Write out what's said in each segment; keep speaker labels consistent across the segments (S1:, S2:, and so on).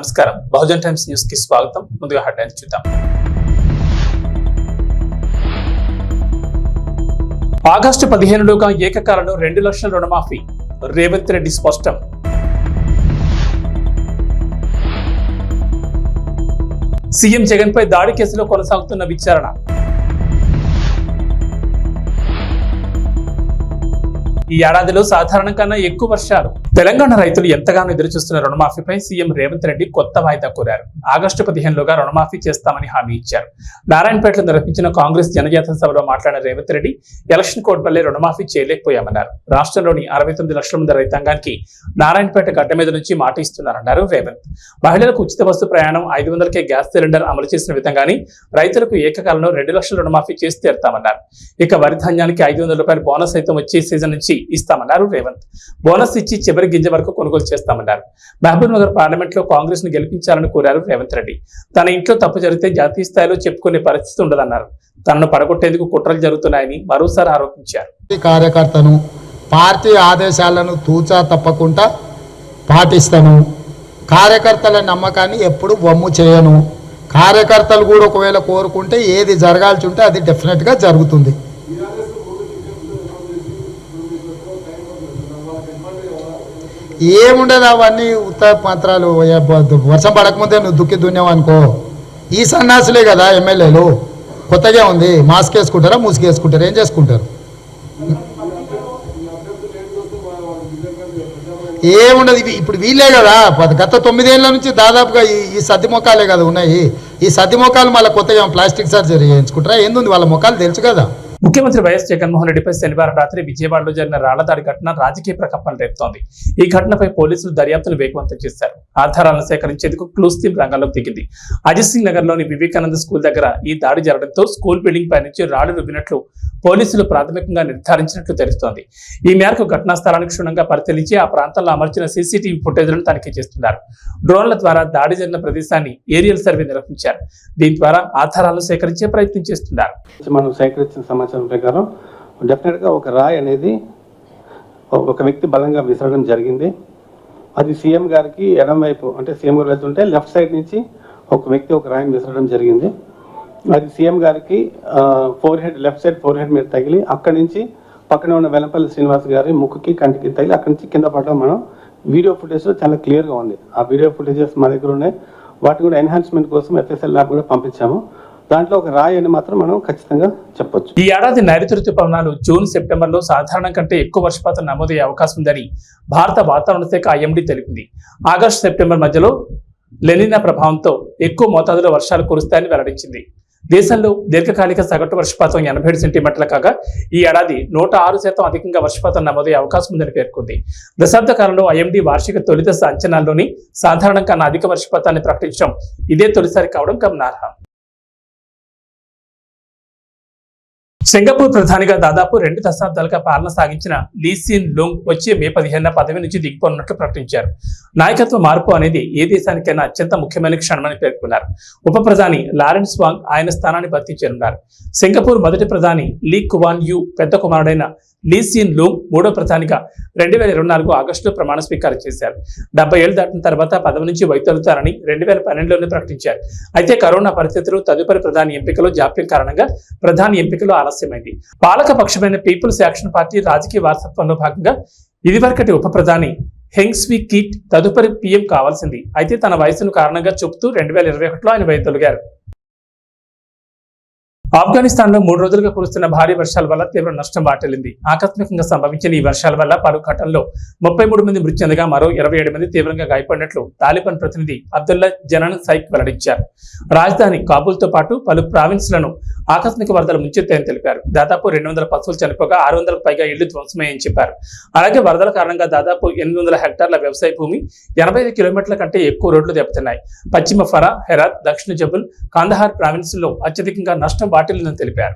S1: నమస్కారం. Bahujan times news కి స్వాగతం. ముందుగా హెడ్లైన్స్ చూద్దాం. ఆగస్టు 15లోగా ఏకకాలంలో 2 లక్షల రుణమాఫీ, రేవంత్ రెడ్డి స్పష్టం. సీఎం జగన్ పై దాడి కేసులో కొనసాగుతున్న విచారణ. ఈ ఏడాదిలో సాధారణం కన్నా ఎక్కువ వర్షాలు. తెలంగాణ రైతులు ఎంతగానో ఎదురుచూస్తున్న రుణమాఫీపై సీఎం రేవంత్ రెడ్డి కొత్త వాయిదా కోరారు. ఆగస్టు 15లోగా రుణమాఫీ చేస్తామని హామీ ఇచ్చారు. నారాయణపేటలో నిర్వహించిన కాంగ్రెస్ జనజాతర సభలో మాట్లాడిన రేవంత్ రెడ్డి ఎలక్షన్ కోడ్ వల్లే రుణమాఫీ చేయలేకపోయామన్నారు. రాష్ట్రంలోని 69 లక్షల మంది రైతాంగానికి నారాయణపేట గడ్డ మీద నుంచి మాట ఇస్తున్నారన్నారు రేవంత్. మహిళలకు ఉచిత బస్సు ప్రయాణం, 500కే గ్యాస్ సిలిండర్ అమలు చేసిన విధంగానే రైతులకు ఏకకాలంలో 2 లక్షల రుణమాఫీ చేసి తీరుతామన్నారు. ఇక వరి ధాన్యానికి 500 రూపాయల బోనస్ సైతం వచ్చే సీజన్ నుంచి ఇస్తామన్నారు రేవంత్. బోనస్ ఇచ్చి చివరి గింజ వరకు కొనుగోలు చేస్తామన్నారు. మహబూబ్ నగర్ పార్లమెంట్ లో కాంగ్రెస్ ను గెలిపించాలని కోరారు రేవంత్ రెడ్డి. తన ఇంట్లో తప్పు జరిగితే జాతీయ స్థాయిలో చెప్పుకునే పరిస్థితి ఉండదన్నారు. తనను పడగొట్టేందుకు కుట్రలు జరుగుతున్నాయని మరోసారి ఆరోపించారు.
S2: కార్యకర్తను పార్టీ ఆదేశాలను తూచా తప్పకుండా పాటిస్తాను. కార్యకర్తల నమ్మకాన్ని ఎప్పుడు వమ్ము చేయను. కార్యకర్తలు కూడా ఒకవేళ కోరుకుంటే ఏది జరగాల్సి ఉంటే అది డెఫినెట్ గా జరుగుతుంది. ఏముండదు, అవన్నీ ఉత్తర పత్రాలు. వర్షం పడకముందే నువ్వు దుక్కి దున్నావు అనుకో, ఈ సన్నాసులే కదా ఎమ్మెల్యేలు. కొత్తగా ఉంది, మాస్క్ వేసుకుంటారా మూసుకేసుకుంటారా, ఏం చేసుకుంటారు? ఏముండదు. ఇప్పుడు వీళ్ళే కదా గత 9 ఏళ్ల నుంచి దాదాపుగా ఈ సద్ది మొక్కలే కదా ఉన్నాయి. ఈ సద్ది మొక్కలు మళ్ళీ కొత్తగా ప్లాస్టిక్ సర్జరీ చేయించుకుంటారా? ఏంది, వాళ్ళ మొక్కలు తెలుసు కదా.
S1: ముఖ్యమంత్రి వైఎస్ జగన్మోహన్ రెడ్డిపై శనివారం రాత్రి విజయవాడలో జరిగిన రాళ్లదాడి ఘటన రాజకీయ ప్రకంపనలు రేపుతోంది. ఈ ఘటనపై పోలీసులు దర్యాప్తును వేగవంతం చేశారు. ఆధారాలను సేకరించేందుకు క్లూస్ టీమ్ రంగంలోకి దిగింది. అజిత్ సింగ్ నగర్ లోని వివేకానంద స్కూల్ దగ్గర ఈ దాడి జరగడంతో స్కూల్ బిల్డింగ్ పై నుంచి రాళ్లు రుబ్బినట్లు పోలీసులు ప్రాథమికంగా నిర్ధారించినట్లు తెలుస్తోంది. ఈ మేరకు ఘటనా స్థలానికి క్షుణ్ణంగా పరిశీలించి ఆ ప్రాంతంలో అమర్చిన సీసీటీవీ ఫుటేజ్లను తనిఖీ చేస్తున్నారు. డ్రోన్ల ద్వారా దాడి జరిగిన ప్రదేశాన్ని ఏరియల్ సర్వే నిర్వహించారు. దీని ద్వారా ఆధారాలను సేకరించే ప్రయత్నం చేస్తున్నారు.
S3: మనం సేకరించిన సమాచారం ప్రకారం డెఫినెట్ గా ఒక రాయి అనేది ఒక వ్యక్తి బలంగా విసరడం జరిగింది. అది సీఎం గారికి ఎడం వైపు, అంటే సీఎం గారు వెళ్తుంటే లెఫ్ట్ సైడ్ నుంచి ఒక వ్యక్తి ఒక రాయిని విసరడం జరిగింది. అది సీఎం గారికి లెఫ్ట్ సైడ్ ఫోర్ హెడ్ మీద తగిలి అక్కడి నుంచి పక్కన ఉన్న వెలంపల్లి శ్రీనివాస్ గారి ముక్కుకి కంటికి తగిలి అక్కడి నుంచి కింద పడడం మనం వీడియో ఫుటేజ్ చాలా క్లియర్గా ఉంది. ఆ వీడియో ఫుటేజెస్ మా దగ్గర ఉన్నాయి. వాటిని కూడా ఎన్హాన్స్మెంట్ కోసం FSL ల్యాబ్ కూడా పంపించాము. దాంట్లో ఒక రాయి అని మాత్రం మనం ఖచ్చితంగా చెప్పొచ్చు.
S1: ఈ ఏడాది నైరుతి రుతుపవనాలు జూన్, సెప్టెంబర్లో సాధారణం కంటే ఎక్కువ వర్షపాతం నమోదయ్యే అవకాశం ఉందని భారత వాతావరణ శాఖ IMD తెలిపింది. ఆగస్టు, సెప్టెంబర్ మధ్యలో లెనినా ప్రభావంతో ఎక్కువ మోతాదులో వర్షాలు కురుస్తాయని వెల్లడించింది. దేశంలో దీర్ఘకాలిక సగటు వర్షపాతం 87 సెంటీమీటర్ల కాగా ఈ ఏడాది 106% అధికంగా వర్షపాతం నమోదయ్యే అవకాశం ఉందని పేర్కొంది. దశాబ్ద కాలంలో IMD వార్షిక తొలిదశ అంచనాల్లోని సాధారణం కన్నా అధిక వర్షపాతాన్ని ప్రకటించడం ఇదే తొలిసారి కావడం గమనార్హం. సింగపూర్ ప్రధానిగా దాదాపు 2 దశాబ్దాలుగా పాలన సాగించిన లీ సియన్ లూంగ్ వచ్చే మే 15న పదవి నుంచి దిగిపోనున్నట్లు ప్రకటించారు. నాయకత్వ మార్పు అనేది ఏ దేశానికైనా అత్యంత ముఖ్యమైన క్షణమని పేర్కొన్నారు. ఉప ప్రధాని లారెన్స్ వాంగ్ ఆయన స్థానాన్ని భర్తీ చేయనున్నారు. సింగపూర్ మొదటి ప్రధాని లీ కువాన్ యూ పెద్ద కుమారుడైన లీ సియన్ లూంగ్ మూడో ప్రధానిగా 2024 ఆగస్టులో ప్రమాణ స్వీకారం చేశారు. 70 ఏళ్లు దాటిన తర్వాత పదవి నుంచి వైదొలుగుతారని 2012లోనే ప్రకటించారు. అయితే కరోనా పరిస్థితులు, తదుపరి ప్రధాని ఎంపికలో జాప్యం కారణంగా ప్రధాని ఎంపికలో ఆలస్యమైంది. పాలక పక్షమైన పీపుల్స్ యాక్షన్ పార్టీ రాజకీయ వారసత్వంలో భాగంగా ఇదివరకటి ఉప ప్రధాని హెంగ్ స్వీ కీట్ తదుపరి PM కావాల్సింది. అయితే తన వయసును కారణంగా చెబుతూ 2021లో ఆయన వైదొలిగారు. ఆఫ్ఘనిస్తాన్ లో 3 రోజులుగా కురుస్తున్న భారీ వర్షాల వల్ల తీవ్ర నష్టం వాటిల్లింది. ఆకస్మికంగా సంభవించిన ఈ వర్షాల వల్ల పలు ఘటనలో 33 మంది మృతి చెందగా మరో 27 మంది తీవ్రంగా గాయపడినట్లు తాలిబాన్ ప్రతినిధి అబ్దుల్లా జనన్ సైక్ వెల్లడించారు. రాజధాని కాబూల్ తో పాటు పలు ప్రావిన్స్లను ఆకస్మిక వరదలు ముంచెత్తాయని తెలిపారు. దాదాపు 200 పశువులు చనిపోగా 600కు పైగా ఇళ్లు ధ్వంసమయ్యని చెప్పారు. అలాగే వరదల కారణంగా దాదాపు 800 హెక్టార్ల వ్యవసాయ భూమి, 85 కిలోమీటర్ల కంటే ఎక్కువ రోడ్లు దెబ్బతిన్నాయి. పశ్చిమ ఫరా, హెరాత్, దక్షిణ జబుల్, కాందహార్ ప్రావిన్స్ లో అత్యధికంగా నష్టం వాటిల్లిందని తెలిపారు.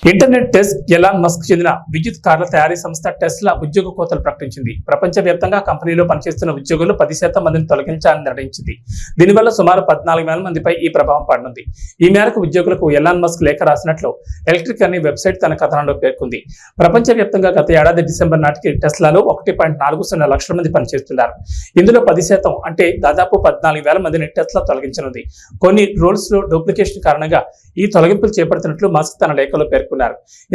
S1: ఇంటర్నెట్ డెస్క్ ఎలాన్ మస్క్ చెందిన విద్యుత్ కార్ల తయారీ సంస్థ టెస్లా ఉద్యోగ కోతలు ప్రకటించింది. ప్రపంచవ్యాప్తంగా కంపెనీలో పనిచేస్తున్న ఉద్యోగులు 10% మందిని తొలగించాలని నిర్ణయించింది. దీనివల్ల సుమారు 14,000 మందిపై ఈ ప్రభావం పడనుంది. ఈ మేరకు ఉద్యోగులకు ఎలాన్ మస్క్ లేఖ రాసినట్లు ఎలక్ట్రిక్ అనే వెబ్సైట్ తన కథనంలో పేర్కొంది. ప్రపంచవ్యాప్తంగా గత ఏడాది డిసెంబర్ నాటికి టెస్లాలో 1.40 లక్షల మంది పనిచేస్తున్నారు. ఇందులో 10% అంటే దాదాపు 14,000 మందిని టెస్లా తొలగించనుంది. కొన్ని రోల్స్ లో డూప్లికేషన్ కారణంగా ఈ తొలగింపులు చేపడుతున్నట్లు మస్క్ తన లేఖలో పేర్కొన్నారు.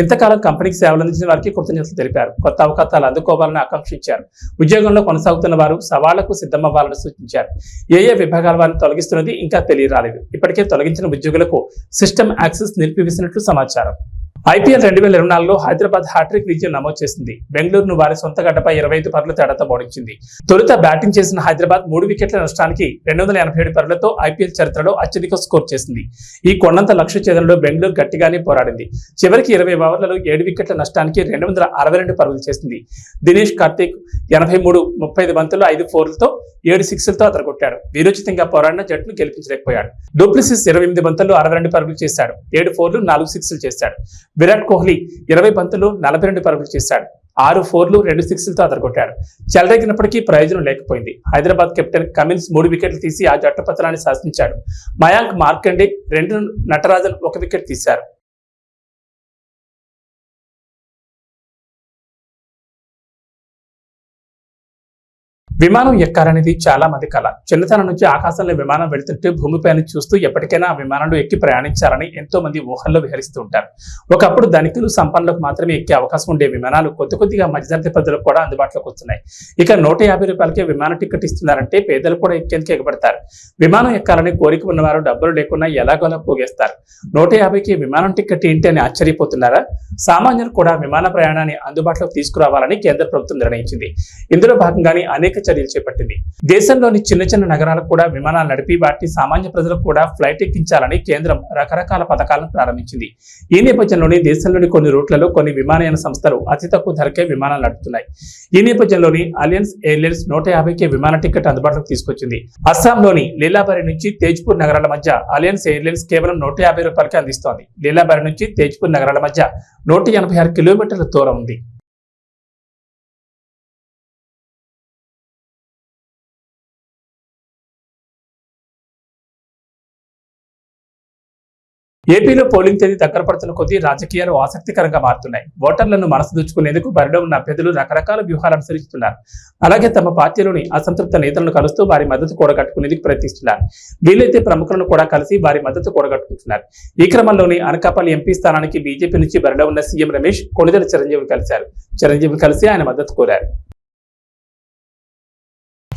S1: ఇంతకాలం కంపెనీకి సేవలు అందించిన వారికి కృతజ్ఞతలు తెలిపారు. కొత్త అవకాశాలు అందుకోవాలని ఆకాంక్షించారు. ఉద్యోగంలో కొనసాగుతున్న వారు సవాళ్లకు సిద్ధమవ్వాలని సూచించారు. ఏ విభాగాల వారిని తొలగిస్తున్నది ఇంకా తెలియరాలేదు. ఇప్పటికే తొలగించిన ఉద్యోగులకు సిస్టమ్ యాక్సెస్ నిలిపివేసినట్లు సమాచారం. IPL 2024లో హైదరాబాద్ హ్యాట్రిక్ విజయం నమోదు చేసింది. బెంగళూరును వారి సొంత గడ్డపై 25 పరుగుల తేడాతో ఓడించింది. తొలుత బ్యాటింగ్ చేసిన హైదరాబాద్ 3 వికెట్ల నష్టానికి 287 పరుగులతో IPL చరిత్రలో అత్యధిక స్కోర్ చేసింది. ఈ కొండంత లక్ష్య ఛేదనలో బెంగళూరు గట్టిగానే పోరాడింది. చివరికి 20 ఓవర్లలో 7 వికెట్ల నష్టానికి 262 పరుగులు చేసింది. దినేష్ కార్తీక్ 83, 35 బంతుల్లో 5 4లతో 7 6లతో అదరగొట్టాడు. వీరోచితంగా పోరాడిన జట్టును గెలిపించలేకపోయాడు. డూప్లిసిస్ 28 బంతుల్లో 62 పరుగులు చేశాడు. 7 4లు 4 6లు చేశాడు. విరాట్ కోహ్లీ 20 బంతులు 42 పరుగులు చేశాడు. 6 4లు 2 6లతో అదరగొట్టాడు. చెలరేగినప్పటికీ ప్రయోజనం లేకపోయింది. హైదరాబాద్ కెప్టెన్ కమిన్స్ 3 వికెట్లు తీసి ఆ జట్టు పతనాన్ని శాసించాడు. మయాంక్ మార్కండే 2, నటరాజన్ 1 వికెట్ తీశారు. విమానం ఎక్కాలనేది చాలా మంది కళ. చిన్నతనం నుంచి ఆకాశంలో విమానం వెళ్తుంటే భూమిపైన చూస్తూ ఎప్పటికైనా ఆ విమానంలో ఎక్కి ప్రయాణించాలని ఎంతో మంది ఊహల్లో విహరిస్తూ ఉంటారు. ఒకప్పుడు ధనికులు సంపన్నులకు మాత్రమే ఎక్కే అవకాశం ఉండే విమానాలు కొద్దిగా మధ్యతరగతి ప్రజలకు కూడా అందుబాటులోకి వస్తున్నాయి. ఇక 150 రూపాయలకే విమాన టికెట్ ఇస్తున్నారంటే పేదలు కూడా ఎక్కేందుకు ఎగబడతారు. విమానం ఎక్కాలని కోరిక ఉన్నవారు డబ్బులు లేకున్నా ఎలాగోలా పోగేస్తారు. 150కి విమానం టికెట్ ఏంటి అని ఆశ్చర్యపోతున్నారా? సామాన్యులు కూడా విమాన ప్రయాణాన్ని అందుబాటులోకి తీసుకురావాలని కేంద్ర ప్రభుత్వం నిర్ణయించింది. ఇందులో భాగంగానే అనేక చర్యలు చేపట్టింది. దేశంలోని చిన్న నగరాలకు కూడా విమానాలు నడిపి వాటిని సామాన్య ప్రజలకు కూడా ఫ్లైట్ ఎక్కించాలని కేంద్రం రకరకాల పథకాలను ప్రారంభించింది. ఈ నేపథ్యంలోని దేశంలోని కొన్ని రూట్లలో కొన్ని విమానయాన సంస్థలు అతి తక్కువ ధరకే విమానాలు నడుపుతున్నాయి. ఈ నేపథ్యంలోని అలయన్స్ ఎయిర్లైన్స్ 150కే విమాన టికెట్ అందుబాటులోకి తీసుకొచ్చింది. అస్సాంలోని లీలాబారి నుంచి తేజ్పూర్ నగరాల మధ్య అలయన్స్ ఎయిర్లైన్స్ కేవలం 150 రూపాయలకే అందిస్తోంది. లీలాబారి నుంచి తేజ్పూర్ నగరాల మధ్య 186 కిలోమీటర్ల దూరం ఉంది. ఏపీలో పోలింగ్ తేదీ దగ్గర పడుతున్న కొద్దీ రాజకీయాలు ఆసక్తికరంగా మారుతున్నాయి. ఓటర్లను మనసు దోచుకునేందుకు బరిలో ఉన్న అభ్యర్థులు రకరకాల వ్యూహాలు అనుసరిస్తున్నారు. అలాగే తమ పార్టీలోని అసంతృప్త నేతలను కలుస్తూ వారి మద్దతు కూడగట్టుకునేందుకు ప్రయత్నిస్తున్నారు. వీలైతే ప్రముఖులను కూడా కలిసి వారి మద్దతు కూడగట్టుకుంటున్నారు. ఈ క్రమంలోనే అనకాపల్లి ఎంపీ స్థానానికి బీజేపీ నుంచి బరిలో ఉన్న సీఎం రమేష్ కొణిదెల చిరంజీవిని కలిశారు. చిరంజీవిని కలిసి ఆయన మద్దతు కోరారు.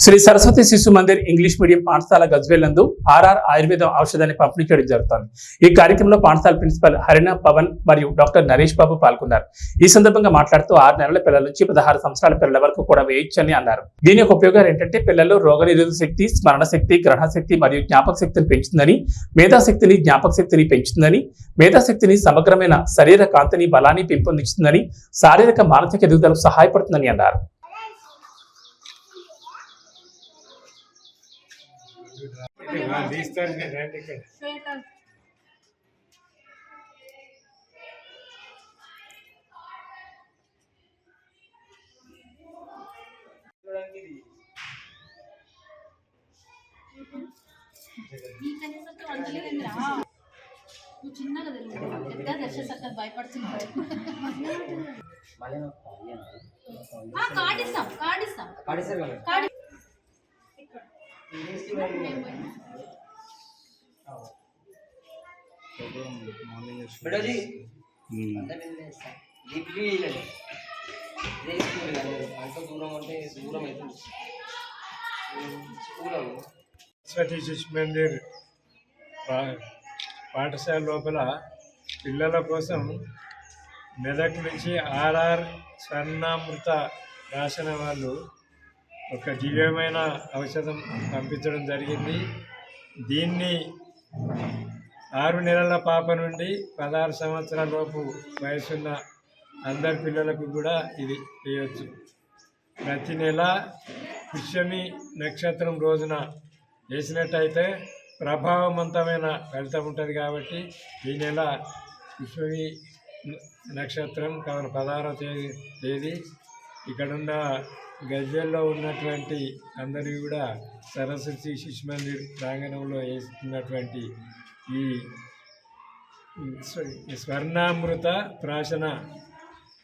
S1: శ్రీ సరస్వతి శిశు మందిర్ ఇంగ్లీష్ మీడియం పాఠశాల గజ్వేల్ నందు ఆర్ఆర్ ఆయుర్వేదం ఔషధాన్ని పంపిణీ చేయడం జరుగుతోంది. ఈ కార్యక్రమంలో పాఠశాల ప్రిన్సిపల్ హరిణ పవన్ మరియు డాక్టర్ నరేష్ బాబు పాల్గొన్నారు. ఈ సందర్భంగా మాట్లాడుతూ 6 నెలల పిల్లల నుంచి 16 సంవత్సరాల పిల్లల వరకు కూడా వేయొచ్చని అన్నారు. దీని యొక్క ఉపయోగాలు ఏంటంటే పిల్లల్లో రోగనిరోధక శక్తి, స్మరణ శక్తి, గ్రహణ శక్తి మరియు జ్ఞాపక శక్తిని పెంచుతుందని, మేధాశక్తిని, జ్ఞాపక శక్తిని పెంచుతుందని, మేధాశక్తిని, సమగ్రమైన శరీర కాంతిని, బలాన్ని పెంపొందిస్తుందని, శారీరక మానసిక ఎదుగుదలకు సహాయపడుతుందని అన్నారు.
S4: చిన్నగా పెద్ద దర్శక భయపడుతున్నాడు.
S5: సరస్వతి శిశు మందిర్ పాఠశాల లోపల పిల్లల కోసం మెదక్ నుంచి ఆర్ఆర్ స్వర్ణామృత రాసిన వాళ్ళు ఒక దివ్యమైన ఔషధం పంపించడం జరిగింది. దీన్ని 6 నెలల పాప నుండి 16 సంవత్సరాల లోపు వయసున్న అందరి పిల్లలకు కూడా ఇది చేయవచ్చు. ప్రతి నెల పుష్యమి నక్షత్రం రోజున వేసినట్టయితే ప్రభావవంతమైన ఫలితం ఉంటుంది. కాబట్టి ఈ నెల పుష్యమి నక్షత్రం కావున 16వ తేదీ ఇక్కడున్న గజ్వెల్లో ఉన్నటువంటి అందరూ కూడా సరస్వతి శిశు మందిర్ ప్రాంగణంలో వేస్తున్నటువంటి ఈ స్వర్ణామృత ప్రాశన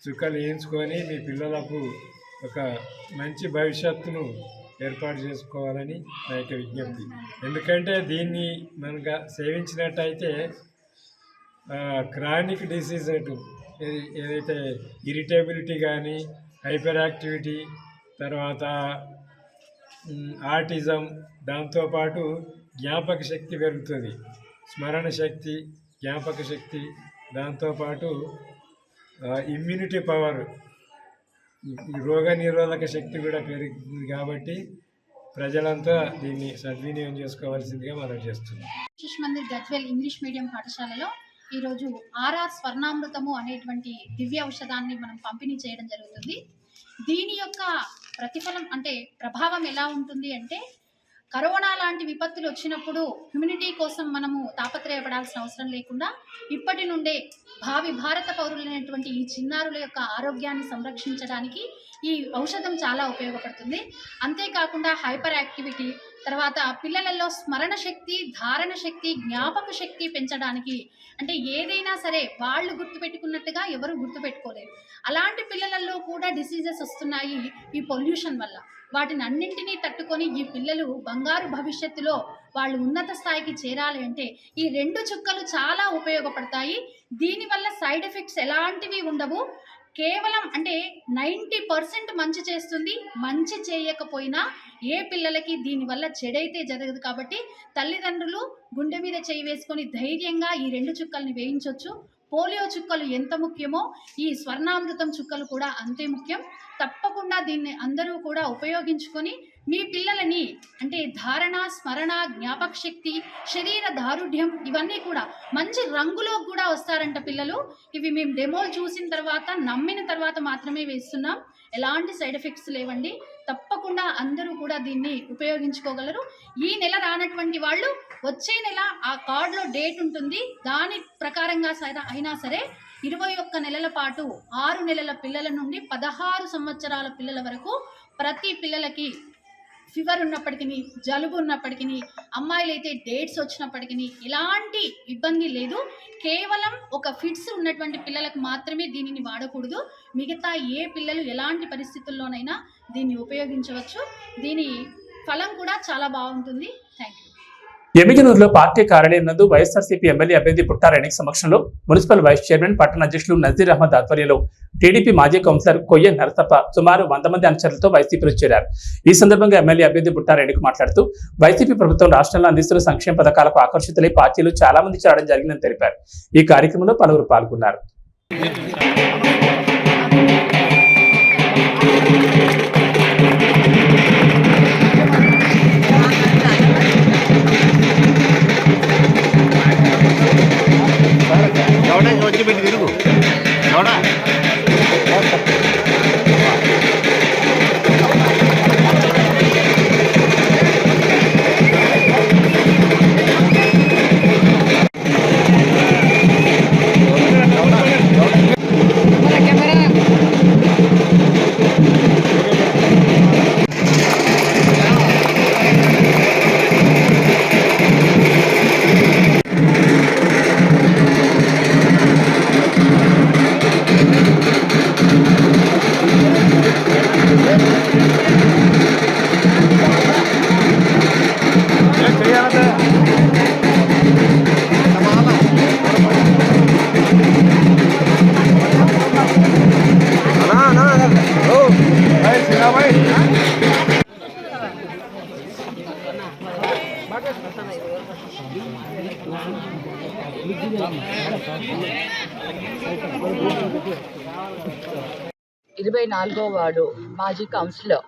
S5: చుక్కలు వేయించుకొని మీ పిల్లలకు ఒక మంచి భవిష్యత్తును ఏర్పాటు చేసుకోవాలని నా యొక్క విజ్ఞప్తి. ఎందుకంటే దీన్ని మనకు సేవించినట్టయితే క్రానిక్ డిసీజ్ ఏదైతే ఇరిటేబిలిటీ కానీ, హైపర్ యాక్టివిటీ, తర్వాత ఆటిజం, దాంతోపాటు జ్ఞాపక శక్తి పెరుగుతుంది, స్మరణ శక్తి, జ్ఞాపక శక్తి, దాంతోపాటు ఇమ్యూనిటీ పవర్, రోగ నిరోధక శక్తి కూడా పెరుగుతుంది. కాబట్టి ప్రజలంతా దీన్ని సద్వినియోగం చేసుకోవాల్సిందిగా మనం చేస్తున్నాం.
S4: శిశు మందిర్ గజ్వెల్ ఇంగ్లీష్ మీడియం పాఠశాలలో ఈరోజు ఆర్ఆర్ స్వర్ణామృతము అనేటువంటి దివ్య ఔషధాన్ని మనం పంపిణీ చేయడం జరుగుతుంది. దీని యొక్క ప్రతిఫలం అంటే ప్రభావం ఎలా ఉంటుంది అంటే, కరోనా లాంటి విపత్తులు వచ్చినప్పుడు హ్యూమినిటీ కోసం మనము తాపత్రయపడాల్సిన అవసరం లేకుండా ఇప్పటి నుండే భావి భారత పౌరులైనటువంటి ఈ చిన్నారుల యొక్క ఆరోగ్యాన్ని సంరక్షించడానికి ఈ ఔషధం చాలా ఉపయోగపడుతుంది. అంతేకాకుండా హైపర్ యాక్టివిటీ, తర్వాత పిల్లలలో స్మరణ శక్తి, ధారణ శక్తి, జ్ఞాపక శక్తి పెంచడానికి, అంటే ఏదైనా సరే వాళ్ళు గుర్తుపెట్టుకున్నట్టుగా ఎవరు గుర్తుపెట్టుకోలేరు. అలాంటి పిల్లలలో కూడా డిసీజెస్ వస్తున్నాయి ఈ పొల్యూషన్ వల్ల. వాటిని అన్నింటినీ తట్టుకొని ఈ పిల్లలు బంగారు భవిష్యత్తులో వాళ్ళు ఉన్నత స్థాయికి చేరాలి అంటే ఈ 2 చుక్కలు చాలా ఉపయోగపడతాయి. దీనివల్ల సైడ్ ఎఫెక్ట్స్ ఎలాంటివి ఉండవు. కేవలం అంటే 90% మంచి చేస్తుంది. మంచి చేయకపోయినా ఏ పిల్లలకి దీనివల్ల చెడైతే జరగదు. కాబట్టి తల్లిదండ్రులు గుండె మీద చేయి వేసుకొని ధైర్యంగా ఈ 2 చుక్కల్ని వేయించవచ్చు. పోలియో చుక్కలు ఎంత ముఖ్యమో ఈ స్వర్ణామృతం చుక్కలు కూడా అంతే ముఖ్యం. తప్పకుండా దీన్ని అందరూ కూడా ఉపయోగించుకొని మీ పిల్లలని అంటే ధారణ, స్మరణ, జ్ఞాపక శక్తి, శరీర దారుఢ్యం ఇవన్నీ కూడా మంచి రంగులో కూడా వస్తారంట పిల్లలు. ఇవి మేము డెమోలు చూసిన తర్వాత నమ్మిన తర్వాత మాత్రమే వేస్తున్నాం. ఎలాంటి సైడ్ ఎఫెక్ట్స్ లేవండి. తప్పకుండా అందరూ కూడా దీన్ని ఉపయోగించుకోగలరు. ఈ నెల రానటువంటి వాళ్ళు వచ్చే నెల ఆ కార్డులో డేట్ ఉంటుంది, దాని ప్రకారంగా అయినా సరే 21 నెలల పాటు 6 నెలల పిల్లల నుండి 16 సంవత్సరాల పిల్లల వరకు ప్రతి పిల్లలకి ఫీవర్ ఉన్నప్పటికీ, జలుబు ఉన్నప్పటికీ, అమ్మాయిలైతే డేట్స్ వచ్చినప్పటికీ ఎలాంటి ఇబ్బంది లేదు. కేవలం ఒక ఫిట్స్ ఉన్నటువంటి పిల్లలకు మాత్రమే దీనిని వాడకూడదు. మిగతా ఏ పిల్లలు ఎలాంటి పరిస్థితుల్లోనైనా దీన్ని ఉపయోగించవచ్చు. దీని ఫలం కూడా చాలా బాగుంటుంది. Thank you.
S1: ఎమ్మిగనూరులో పార్టీ కార్యాలయం నందు వైఎస్ఆర్సీపీ ఎమ్మెల్యే అభ్యర్థి పుట్టారెడ్డి సమక్షంలో మున్సిపల్ వైస్ చైర్మన్, పట్టణ అధ్యక్షులు నజీర్ అహ్మద్ ఆధ్వర్యంలో టీడీపీ మాజీ కౌన్సిలర్ కొయ్య నరసప్ప సుమారు 100 మంది అనుచరులతో వైసీపీలో చేరారు. ఈ సందర్భంగా ఎమ్మెల్యే అభ్యర్థి పుట్టారెడ్డికి మాట్లాడుతూ వైసీపీ ప్రభుత్వం రాష్ట్రంలో అందిస్తున్న సంక్షేమ పథకాలకు ఆకర్షితులై పార్టీలు చాలా మంది చేరడం జరిగిందని తెలిపారు. ఈ కార్యక్రమంలో పలువురు పాల్గొన్నారు.
S6: ఇరవై 24వ వార్డు మాజీ కౌన్సిలర్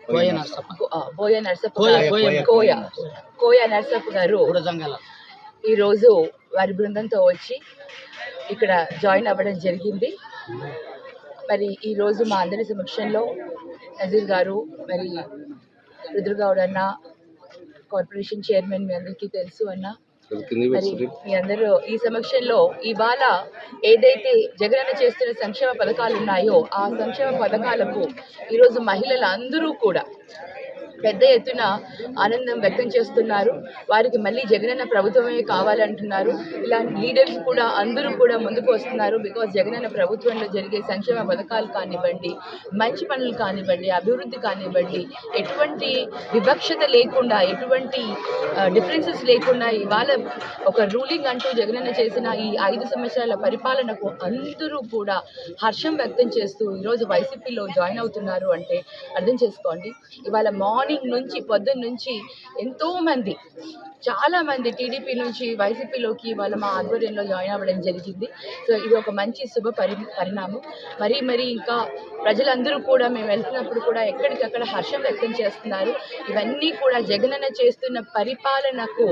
S6: కోయ నరసప్ప గారు ఈరోజు వారి బృందంతో వచ్చి ఇక్కడ జాయిన్ అవ్వడం జరిగింది. మరి ఈరోజు మా అందరి సమక్షంలో నజీర్ గారు, మరి రుద్రగౌడ్ అన్న, కార్పొరేషన్ చైర్మన్ మీ అందరికీ తెలుసు అన్న, మరి మీ అందరూ ఈ సమక్షంలో ఇవాళ ఏదైతే జగనన్న చేస్తున్న సంక్షేమ పథకాలు ఉన్నాయో ఆ సంక్షేమ పథకాలకు ఈరోజు మహిళలు అందరూ కూడా పెద్ద ఎత్తున ఆనందం వ్యక్తం చేస్తున్నారు. వారికి మళ్ళీ జగనన్న ప్రభుత్వమే కావాలంటున్నారు. ఇలాంటి లీడర్స్ కూడా అందరూ కూడా ముందుకు వస్తున్నారు. బికాజ్ జగనన్న ప్రభుత్వంలో జరిగే సంక్షేమ పథకాలు కానివ్వండి, మంచి పనులు కానివ్వండి, అభివృద్ధి కానివ్వండి, ఎటువంటి వివక్షత లేకుండా, ఎటువంటి డిఫరెన్సెస్ లేకుండా ఇవాళ ఒక రూలింగ్ అంటూ జగనన్న చేసిన ఈ 5 సంవత్సరాల పరిపాలనకు అందరూ కూడా హర్షం వ్యక్తం చేస్తూ ఈరోజు వైసీపీలో జాయిన్ అవుతున్నారు అంటే అర్థం చేసుకోండి. ఇవాళ మార్నింగ్ నుంచి పొద్దున్న నుంచి ఎంతోమంది చాలామంది టీడీపీ నుంచి వైసీపీలోకి వాళ్ళ మా ఆధ్వర్యంలో జాయిన్ అవ్వడం జరిగింది. సో ఇది ఒక మంచి శుభ పరిణామం. మరి ఇంకా ప్రజలందరూ కూడా మేము వెళ్తున్నప్పుడు కూడా ఎక్కడికక్కడ హర్షం వ్యక్తం చేస్తున్నారు. ఇవన్నీ కూడా జగనన్న చేస్తున్న పరిపాలనకు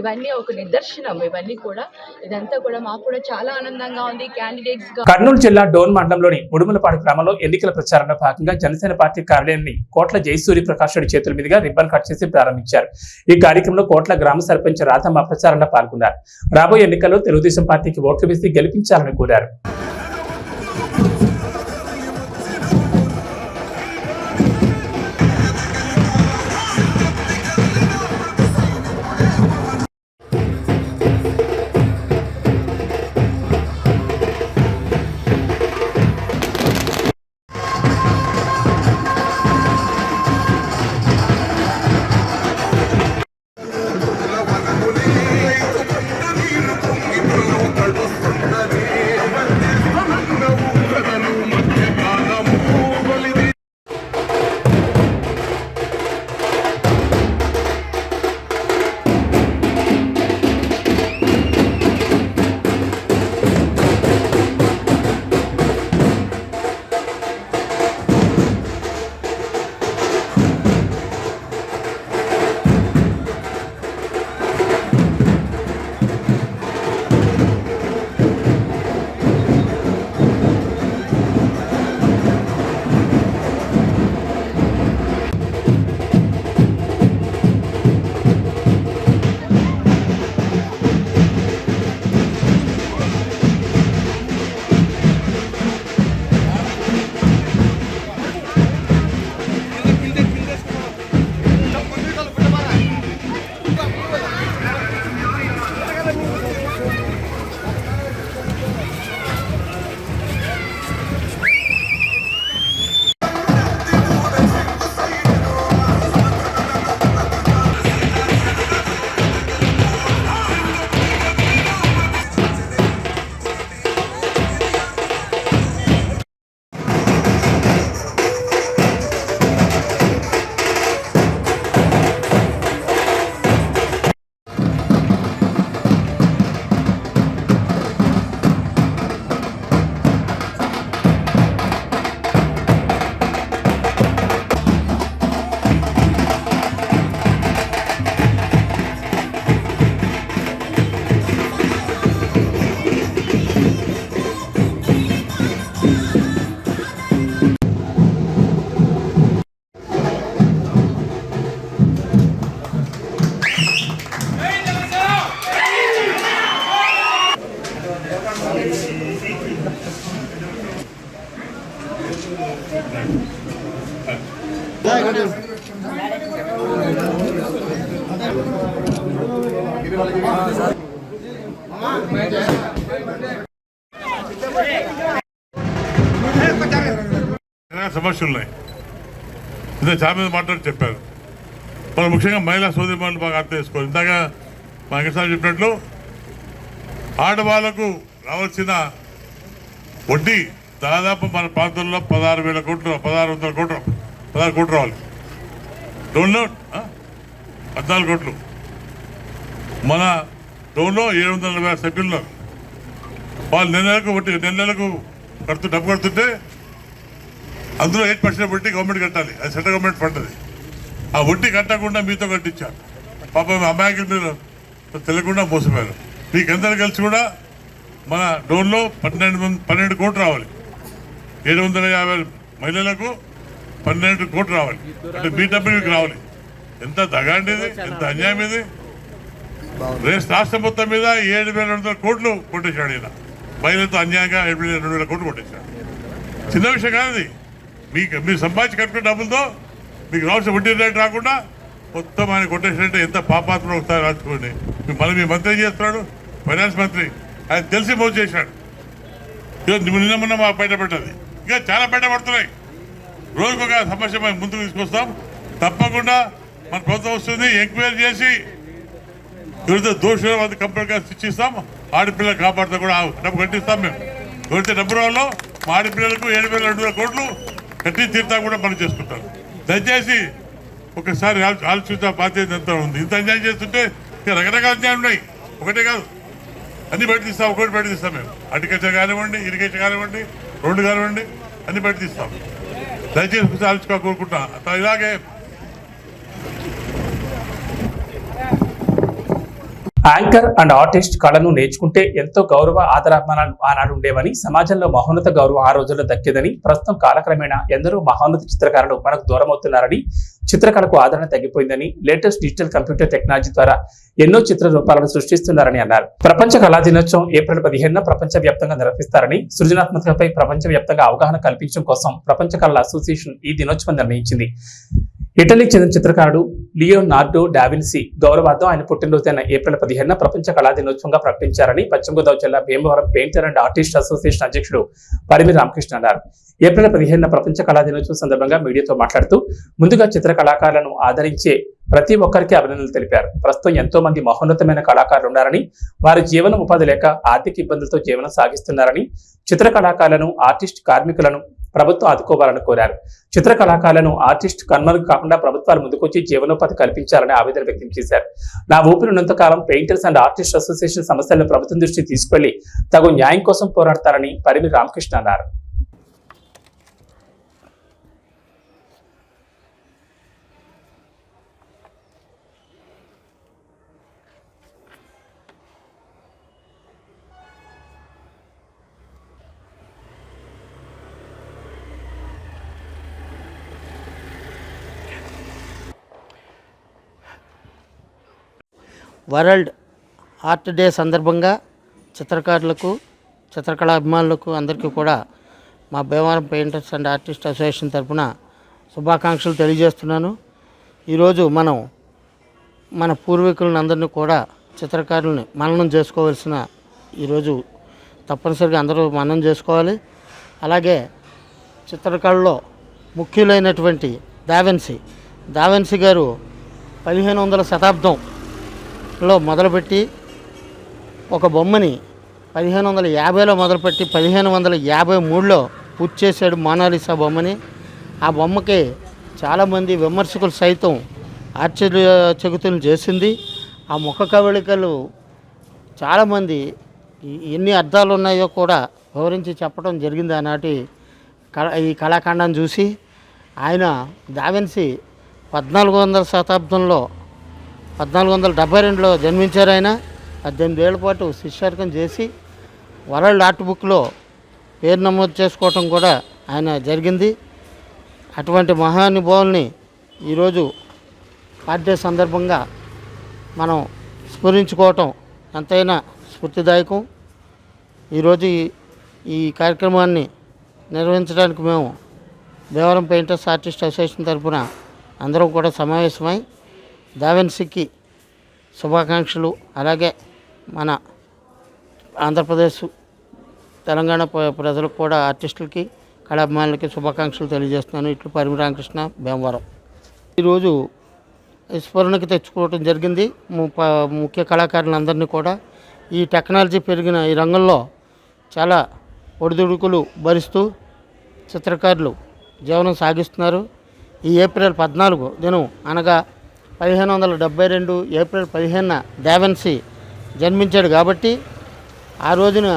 S6: ఇవన్నీ ఒక నిదర్శనం. ఇవన్నీ కూడా ఇదంతా కూడా మాకు కూడా చాలా ఆనందంగా ఉంది. క్యాండిడేట్స్ గా
S1: కర్నూలు జిల్లా డోన్ మండలంలోని ముడుములపాడు గ్రామంలో ఎన్నికల ప్రచారంలో భాగంగా జనసేన పార్టీ కార్యాలయాన్ని కోట్ల జయసూరి ప్రకాష్ రెడ్డి చేతుల మీదుగా రిబ్బన్ కట్ చేసి ప్రారంభించారు. ఈ కార్యక్రమంలో కోట్ల గ్రామ సర్పంచ్ రాధమ్మ ప్రచారంలో పాల్గొన్నారు. రాబోయే ఎన్నికల్లో తెలుగుదేశం పార్టీకి ఓట్లు వేసి గెలిపించాలని కోరారు.
S7: సమస్యలు ఉన్నాయి. ఇదే చాలా మీద మాట్లాడి చెప్పారు. వాళ్ళు ముఖ్యంగా మహిళా సోదరిమణులు బాగా అర్థం చేసుకోవాలి. ఇందాక మా వెంకటేశ్వర చెప్పినట్లు ఆడవాళ్లకు రావాల్సిన వడ్డీ దాదాపు మన ప్రాంతంలో 16,000 కోట్లు 16 కోట్లు రావాలి. డోన్లో 14 కోట్లు. మన డోన్లో 740 సభ్యులు వాళ్ళు నెలలకు డబ్బు కడుతుంటే అందులో 8% వడ్డీ గవర్నమెంట్ కట్టాలి. అది సెంట్రల్ గవర్నమెంట్ ఫండ్. అది ఆ వడ్డీ కట్టకుండా మీతో కట్టించారు. పాపం అమాయకులు మీరు తెలియకుండా మోసపోయారు. మీకందరూ కలిసి కూడా మన డోన్లో 12 కోట్లు రావాలి. 750 మహిళలకు 12 కోట్లు రావాలి. అంటే మీ డబ్బు మీకు రావాలి. ఎంత దగాండి ఇది, ఎంత అన్యాయం ఇది. రాష్ట్రం మొత్తం మీద 7,200 కోట్లు కొట్టేశాడు ఈయన. మహిళలతో అన్యాయంగా 7,200 కోట్లు కొట్టేశాడు. చిన్న విషయం కాదు అది. మీరు సంపాదించి కట్టుకున్న డబ్బులతో మీకు రావాల్సిన వడ్డీ రేటు రాకుండా మొత్తం ఆయన కొట్టేసినట్టే ఎంత పాపాత్మ ఒకసారి రాసుకోండి. మళ్ళీ మీ మంత్రి ఏం చేస్తున్నాడు, ఫైనాన్స్ మంత్రి, ఆయన తెలిసి మోసం చేశాడు. నిన్న మొన్న మాకు బయటపడ్డది, ఇంకా చాలా బయటపడుతున్నాయి. రోజుకొక సమస్య మేము ముందుకు తీసుకొస్తాం. తప్పకుండా మన ప్రభుత్వం వస్తుంది, ఎంక్వైరీ చేసి ఎవరితో దోషులు అది కంప్లీట్గా శిక్షిస్తాం. ఆడపిల్లలు కాపాడుతూ కూడా డబ్బు కట్టిస్తాం. మేము ఎవరైతే డబ్బు రావాలో మా ఆడపిల్లలకు 7,200 కోట్లు కట్టి తీర్థా కూడా మనం చేసుకుంటాం. దయచేసి ఒకసారి ఆలోచించే బాధ్యత ఎంత ఉంది. ఇంత అన్యాయం చేస్తుంటే ఇంకా రకరకాల అన్యాయం ఉన్నాయి, ఒకటే కాదు, అన్ని బయట తీస్తాం. ఒకటి బయట తీస్తాం మేము. అగ్రికల్చర్ కానివ్వండి, ఇరిగేషన్ కానివ్వండి, రోడ్డు కానివ్వండి, అన్ని బయట తీస్తాం. దయచేసి ఒకసారి ఆలోచించుకో కోరుకుంటా. ఇలాగే
S1: యాంకర్ అండ్ ఆర్టిస్ట్ కళను నేర్చుకుంటే ఎంతో గౌరవ ఆదరాభిమానాలు ఆనాడు ఉండేవని, సమాజంలో మహోన్నత గౌరవం ఆ రోజుల్లో దక్కేదని, ప్రస్తుతం కాలక్రమేణా ఎందరో మహోన్నత చిత్రకారులు మనకు దూరం అవుతున్నారని, చిత్రకళకు ఆదరణ తగ్గిపోయిందని, లేటెస్ట్ డిజిటల్ కంప్యూటర్ టెక్నాలజీ ద్వారా ఎన్నో చిత్ర రూపాలను సృష్టిస్తున్నారని అన్నారు. ప్రపంచ కళా దినోత్సవం ఏప్రిల్ 15న ప్రపంచ వ్యాప్తంగా నిర్వహిస్తారని, సృజనాత్మకతపై ప్రపంచ వ్యాప్తంగా అవగాహన కల్పించడం కోసం ప్రపంచ కళల అసోసియేషన్ ఈ దినోత్సవం నిర్ణయించింది. ఇటలీకి చెందిన చిత్రకారుడు లియోనార్డో డావిన్సీ గౌరవార్థం ఆయన పుట్టినరోజైన ఏప్రిల్ 15న ప్రపంచ కళా దినోత్సవంగా ప్రకటించారని పశ్చిమ గోదావరి జిల్లా Bhimavaram painter and artist association అధ్యక్షుడు పరిమి రామకృష్ణ అన్నారు. ఏప్రిల్ 15న ప్రపంచ కళా దినోత్సవం సందర్భంగా మీడియాతో మాట్లాడుతూ ముందుగా చిత్ర కళాకారులను ఆదరించే ప్రతి ఒక్కరికి అభినందనలు తెలిపారు. ప్రస్తుతం ఎంతో మంది మహోన్నతమైన కళాకారులు ఉన్నారని, వారి జీవన ఉపాధి లేక ఆర్థిక ఇబ్బందులతో జీవనం సాగిస్తున్నారని, చిత్ర కళాకారులను, ఆర్టిస్ట్ కార్మికులను ప్రభుత్వం ఆదుకోవాలని కోరారు. చిత్ర కళాకారులను, ఆర్టిస్ట్ కన్మరుగు కాకుండా ప్రభుత్వాలు ముందుకొచ్చి జీవనోపాధి కల్పించాలని ఆవేదన వ్యక్తం చేశారు. నా ఊపిరినంత కాలం పెయింటర్స్ అండ్ ఆర్టిస్ట్ అసోసియేషన్ సమస్యలను ప్రభుత్వం దృష్టికి తీసుకెళ్లి తగు న్యాయం కోసం పోరాడతారని పరిమి రామకృష్ణ అన్నారు.
S8: వరల్డ్ ఆర్ట్ డే సందర్భంగా చిత్రకారులకు, చిత్రకళా అభిమానులకు అందరికీ కూడా మా Bhimavaram painters and artist association తరఫున శుభాకాంక్షలు తెలియజేస్తున్నాను. ఈరోజు మనం మన పూర్వీకులను అందరినీ కూడా చిత్రకారులని మననం చేసుకోవాల్సిన ఈరోజు తప్పనిసరిగా అందరూ మననం చేసుకోవాలి. అలాగే చిత్రకళలో ముఖ్యులైనటువంటి దావిన్సీ గారు 1500వ శతాబ్దంలో మొదలుపెట్టి ఒక బొమ్మని 1550లో మొదలుపెట్టి 1553లో పూర్తి చేశాడు మోనాలిసా బొమ్మని. ఆ బొమ్మకి చాలామంది విమర్శకులు సైతం ఆశ్చర్యచకితులు చేసింది. ఆ ముఖ కవళికలు చాలామంది ఎన్ని అర్థాలు ఉన్నాయో కూడా వివరించి చెప్పడం జరిగింది ఆనాటి ఈ కళాఖండాన్ని చూసి. ఆయన దావిన్సీ 1400 శతాబ్దంలో 1472లో జన్మించారు. ఆయన 18 ఏళ్ల పాటు శిష్యార్కం చేసి వరల్డ్ ఆర్ట్ బుక్లో పేరు నమోదు చేసుకోవటం కూడా ఆయన జరిగింది. అటువంటి మహానుభావుల్ని ఈరోజు ఆర్ట్ డే సందర్భంగా మనం స్మరించుకోవటం ఎంతైనా స్ఫూర్తిదాయకం. ఈరోజు ఈ కార్యక్రమాన్ని నిర్వహించడానికి మేము భీమవరం పెయింటర్స్ ఆర్టిస్ట్ అసోసియేషన్ తరఫున అందరం కూడా సమావేశమై దావిన్సీకి శుభాకాంక్షలు, అలాగే మన ఆంధ్రప్రదేశ్, తెలంగాణ ప్రజలకు కూడా ఆర్టిస్టులకి, కళాభిమానులకి శుభాకాంక్షలు తెలియజేస్తున్నాను. ఇట్లు పరిమి రామకృష్ణ, భీమవరం. ఈరోజు స్మరణకి తెచ్చుకోవడం జరిగింది ముఖ్య కళాకారులందరినీ కూడా. ఈ టెక్నాలజీ పెరిగిన ఈ రంగంలో చాలా ఒడిదుడుకులు భరిస్తూ చిత్రకారులు జీవనం సాగిస్తున్నారు. ఈ ఏప్రిల్ 14 దినం అనగా 1572 ఏప్రిల్ 15న దావిన్సీ జన్మించాడు కాబట్టి ఆ రోజున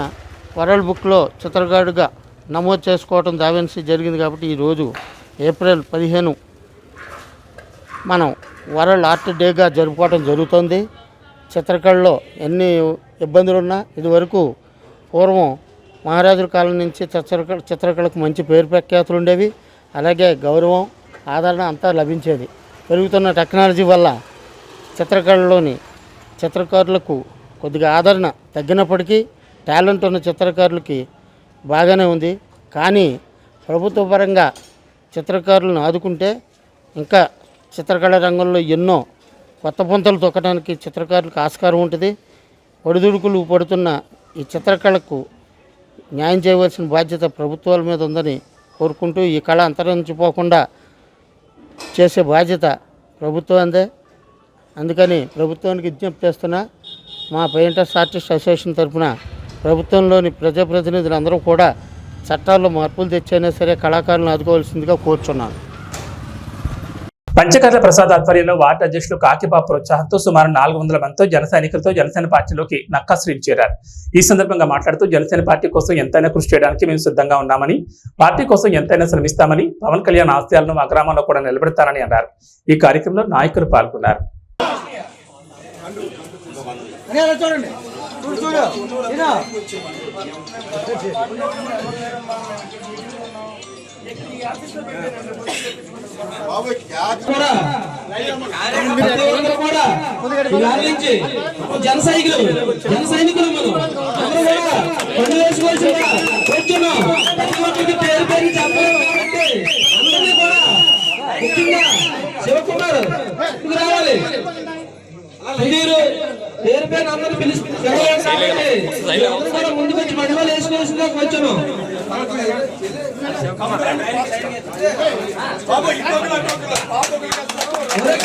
S8: వరల్డ్ బుక్లో చిత్రకారుడిగా నమోదు చేసుకోవడం దావిన్సీ జరిగింది. కాబట్టి ఈరోజు ఏప్రిల్ 15 మనం వరల్డ్ ఆర్ట్ డేగా జరుపుకోవడం జరుగుతుంది. చిత్రకళలో ఎన్ని ఇబ్బందులున్నా ఇదివరకు పూర్వం మహారాజుల కాలం నుంచి చిత్రకళకు మంచి పేరు ప్రఖ్యాతులు ఉండేవి. అలాగే గౌరవం, ఆదరణ అంతా లభించేది. పెరుగుతున్న టెక్నాలజీ వల్ల చిత్రకళలోని చిత్రకారులకు కొద్దిగా ఆదరణ తగ్గినప్పటికీ టాలెంట్ ఉన్న చిత్రకారులకి బాగానే ఉంది. కానీ ప్రభుత్వ పరంగా చిత్రకారులను ఆదుకుంటే ఇంకా చిత్రకళ రంగంలో ఎన్నో కొత్త పుంతలు తొక్కడానికి చిత్రకారులకు ఆస్కారం ఉంటుంది. ఒడిదుడుకులు పడుతున్న ఈ చిత్రకళకు న్యాయం చేయవలసిన బాధ్యత ప్రభుత్వాల మీద ఉందని కోరుకుంటూ ఈ కళ అంతరించిపోకుండా చేసే బాధ్యత ప్రభుత్వందే. అందుకని ప్రభుత్వానికి విజ్ఞప్తి చేస్తున్నా, మా పెయింటర్స్ ఆర్టిస్ట్ అసోసియేషన్ తరఫున ప్రభుత్వంలోని ప్రజాప్రతినిధులందరూ కూడా చట్టాల్లో మార్పులు తెచ్చైనా సరే కళాకారులను ఆదుకోవాల్సిందిగా కోరుచున్నాను.
S1: పంచకర్ల ప్రసాద్ ఆధ్వర్యంలో వార్డు అధ్యక్షులు కాకిబాబు ప్రోత్సాహంతో సుమారు 400 మందితో జన సైనికులతో జనసేన పార్టీలోకి నక్కాశ్రీలు చేరారు. ఈ సందర్భంగా మాట్లాడుతూ జనసేన పార్టీ కోసం ఎంతైనా కృషి చేయడానికి మేము సిద్ధంగా ఉన్నామని, పార్టీ కోసం ఎంతైనా శ్రమిస్తామని, పవన్ కళ్యాణ్ ఆశయాలను మా గ్రామంలో కూడా నిలబెడతారని అన్నారు. ఈ కార్యక్రమంలో నాయకులు పాల్గొన్నారు.
S9: జన సైనికులు పేరు పేరు శివకుమార్ రావాలి. పేరు పేరు అందరూ పిలుస్తారు. ముందుకు వచ్చి మండవాళ్ళు వేసుకోవాల్సిందిగా వచ్చాను.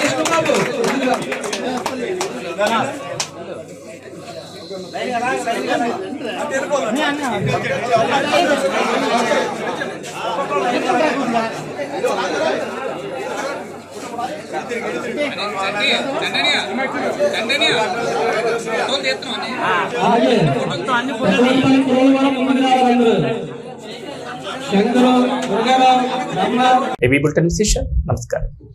S9: కృష్ణబాబు
S1: ఏబీ బులెటిన్ విశేషాలు. నమస్కారం.